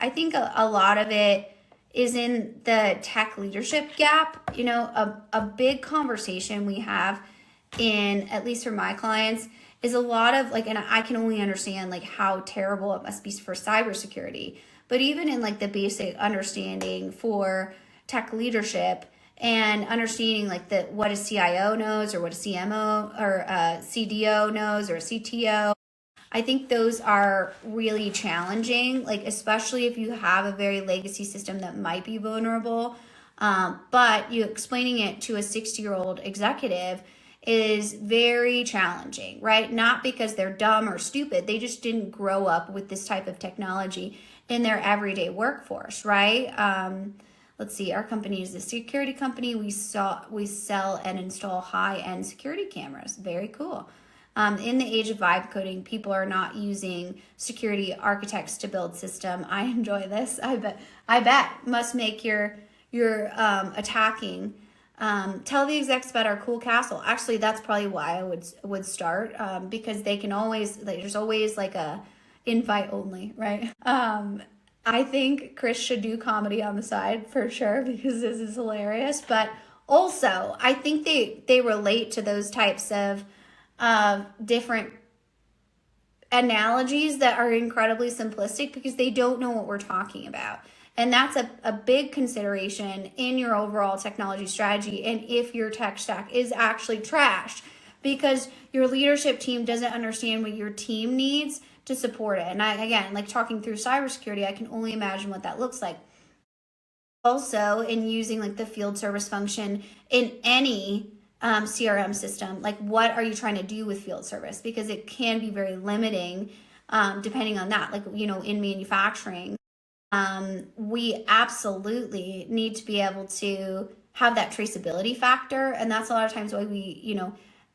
I think a lot of it is in the tech leadership gap. A big conversation we have in, at least for my clients, is a lot of like, and I can only understand like how terrible it must be for cybersecurity, but even in like the basic understanding for tech leadership and understanding like what a CIO knows or what a CMO or a CDO knows or a CTO. I think those are really challenging, like especially if you have a very legacy system that might be vulnerable. But you explaining it to a 60-year-old executive is very challenging, right? Not because they're dumb or stupid. They just didn't grow up with this type of technology in their everyday workforce, right? Let's see, our company is a security company. We sell and install high-end security cameras. Very cool. In the age of vibe coding, people are not using security architects to build system. I enjoy this. I bet must make your attacking. Tell the execs about our cool castle. Actually, that's probably why I would start, because they can always, there's always like a invite only, right? I think Chris should do comedy on the side for sure because this is hilarious. But also, I think they relate to those types of different analogies that are incredibly simplistic because they don't know what we're talking about. And that's a big consideration in your overall technology strategy. And if your tech stack is actually trashed because your leadership team doesn't understand what your team needs to support it. And again, like talking through cybersecurity, I can only imagine what that looks like. Also, in using like the field service function in any CRM system, like what are you trying to do with field service? Because it can be very limiting depending on that. Like, in manufacturing, we absolutely need to be able to have that traceability factor. And that's a lot of times why we,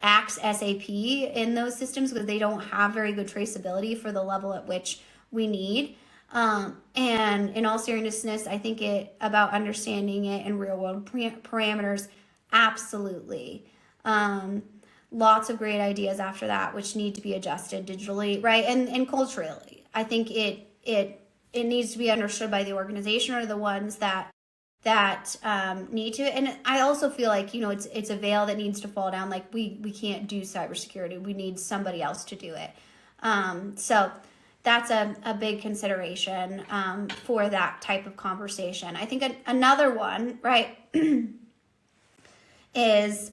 axe SAP in those systems because they don't have very good traceability for the level at which we need. And in all seriousness, I think about understanding it in real world parameters. Absolutely. Lots of great ideas after that, which need to be adjusted digitally, right? And culturally, I think it needs to be understood by the organization or the ones that need to. And I also feel like, it's a veil that needs to fall down. Like we can't do cybersecurity. We need somebody else to do it. So that's a big consideration for that type of conversation. I think another one, right, is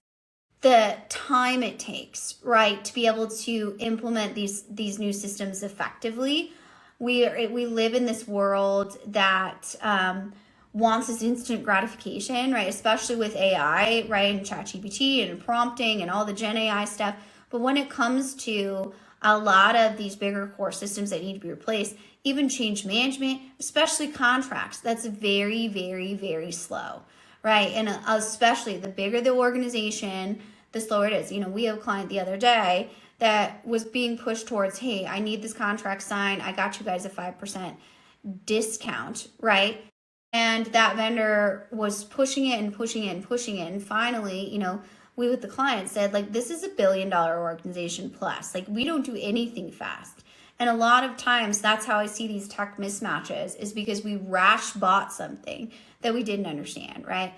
the time it takes, right, to be able to implement these new systems effectively. We live in this world that wants this instant gratification, right? Especially with AI, right, and ChatGPT and prompting and all the Gen AI stuff. But when it comes to a lot of these bigger core systems that need to be replaced, even change management, especially contracts, that's very, very, very slow, right? And especially the bigger the organization, the slower it is. We have a client the other day that was being pushed towards, hey, I need this contract signed. I got you guys a 5% discount, right? And that vendor was pushing it and pushing it and pushing it. And finally, we with the client said, like, this is $1 billion organization plus. Like, we don't do anything fast. And a lot of times that's how I see these tech mismatches is because we rash bought something that we didn't understand, right?